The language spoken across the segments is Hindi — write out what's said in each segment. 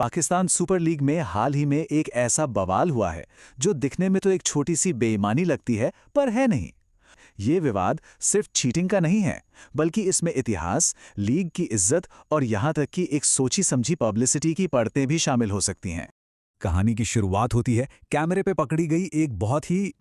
पाकिस्तान सुपर लीग में हाल ही में एक ऐसा बवाल हुआ है जो दिखने में तो एक छोटी सी बेईमानी लगती है, पर है नहीं। ये विवाद सिर्फ चीटिंग का नहीं है, बल्कि इसमें इतिहास, लीग की इज्जत और यहां तक कि एक सोची समझी पब्लिसिटी की परतें भी शामिल हो सकती हैं। कहानी की शुरुआत होती है कैमरे पे पकड़ी गई एक बहुत ही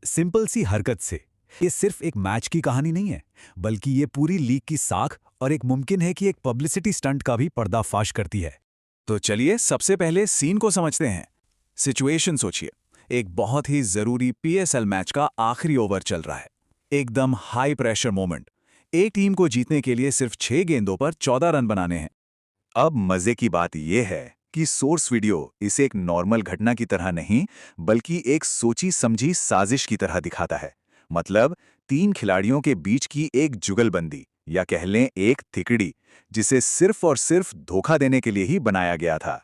सिंपल सी हरकत से। ये सिर्फ एक मैच की कहानी नहीं है, बल्कि ये पूरी लीग की साख और एक मुमकिन है कि एक पब्लिसिटी स्टंट का भी पर्दाफाश करती है। तो चलिए सबसे पहले सीन को समझते हैं। सिचुएशन सोचिए, एक बहुत ही जरूरी पीएसएल मैच का आखिरी ओवर चल रहा है। एकदम हाई प्रेशर मोमेंट। एक टीम को जीतने के लिए सिर्फ 6 गेंदों पर 14 रन बनाने हैं। अब मजे की बात यह है कि सोर्स वीडियो इसे एक नॉर्मल घटना की तरह नहीं, बल्कि एक सोची समझी साजिश की तरह दिखाता है। मतलब 3 खिलाड़ियों के बीच की एक जुगलबंदी, या कह लें एक तिकड़ी, जिसे सिर्फ और सिर्फ धोखा देने के लिए ही बनाया गया था।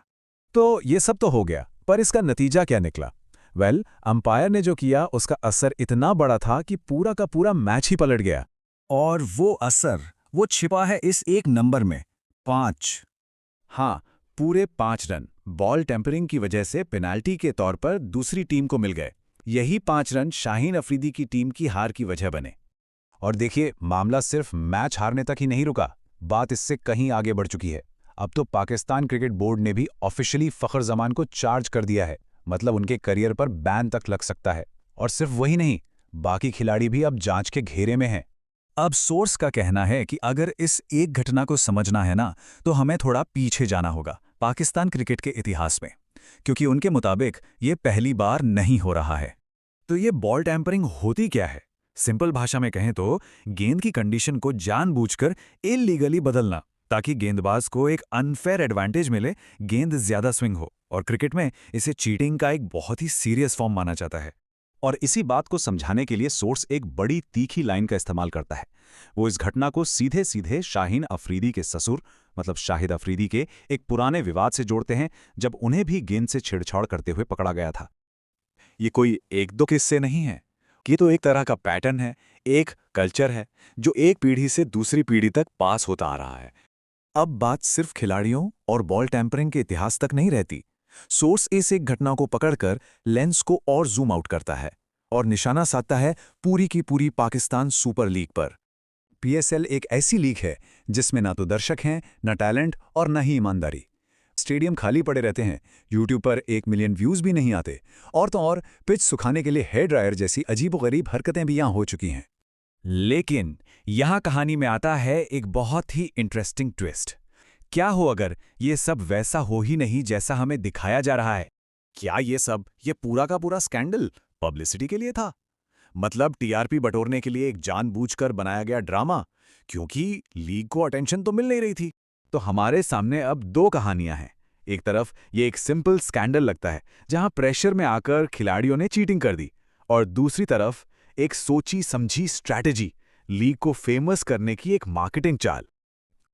तो ये सब तो हो गया, पर इसका नतीजा क्या निकला? अंपायर ने जो किया उसका असर इतना बड़ा था कि पूरा का पूरा मैच ही पलट गया। और वो असर वो छिपा है इस एक नंबर में, 5। हाँ, पूरे 5 रन बॉल टेम्परिंग की वजह से पेनाल्टी के तौर पर दूसरी टीम को मिल गए। यही 5 रन शाहीन अफरीदी की टीम की हार की वजह बने। और देखिए, मामला सिर्फ मैच हारने तक ही नहीं रुका, बात इससे कहीं आगे बढ़ चुकी है। अब तो पाकिस्तान क्रिकेट बोर्ड ने भी ऑफिशियली फखर जमान को चार्ज कर दिया है। मतलब उनके करियर पर बैन तक लग सकता है। और सिर्फ वही नहीं, बाकी खिलाड़ी भी अब जांच के घेरे में हैं। अब सोर्स का कहना है कि अगर इस एक घटना को समझना है ना, तो हमें थोड़ा पीछे जाना होगा पाकिस्तान क्रिकेट के इतिहास में, क्योंकि उनके मुताबिक ये पहली बार नहीं हो रहा है। तो ये बॉल टैंपरिंग होती क्या है? सिंपल भाषा में कहें तो गेंद की कंडीशन को जानबूझकर इल्लीगली बदलना, ताकि गेंदबाज को एक अनफेयर एडवांटेज मिले, गेंद ज्यादा स्विंग हो। और क्रिकेट में इसे चीटिंग का एक बहुत ही सीरियस फॉर्म माना जाता है। और इसी बात को समझाने के लिए सोर्स एक बड़ी तीखी लाइन का इस्तेमाल करता है। वो इस घटना को सीधे सीधे शाहीन अफरीदी के ससुर, मतलब शाहिद अफरीदी के एक पुराने विवाद से जोड़ते हैं, जब उन्हें भी गेंद से छेड़छाड़ करते हुए पकड़ा गया था। ये कोई एक दो किस्से नहीं है, ये तो एक तरह का पैटर्न है, एक कल्चर है जो एक पीढ़ी से दूसरी पीढ़ी तक पास होता आ रहा है। अब बात सिर्फ खिलाड़ियों और बॉल टैंपरिंग के इतिहास तक नहीं रहती। सोर्स इस एक घटना को पकड़कर लेंस को और जूम आउट करता है और निशाना साधता है पूरी की पूरी पाकिस्तान सुपर लीग पर। पीएसएल एक ऐसी लीग है जिसमें ना तो दर्शक हैं, ना टैलेंट और ना ही ईमानदारी। स्टेडियम खाली पड़े रहते हैं, यूट्यूब पर 1 मिलियन व्यूज भी नहीं आते, और तो और पिच सुखाने के लिए हेयर ड्रायर जैसी अजीबोगरीब हरकतें भी यहां हो चुकी हैं। लेकिन यहां कहानी में आता है एक बहुत ही इंटरेस्टिंग ट्विस्ट। क्या हो अगर ये सब वैसा हो ही नहीं जैसा हमें दिखाया जा रहा है? क्या ये पूरा का पूरा स्कैंडल पब्लिसिटी के लिए था? मतलब टीआरपी बटोरने के लिए एक जानबूझकर बनाया गया ड्रामा, क्योंकि लीग को अटेंशन तो मिल नहीं रही थी। तो हमारे सामने अब 2 कहानियां हैं। एक तरफ ये एक सिंपल स्कैंडल लगता है जहां प्रेशर में आकर खिलाड़ियों ने चीटिंग कर दी, और दूसरी तरफ एक सोची समझी स्ट्रैटेजी, लीग को फेमस करने की एक मार्केटिंग चाल।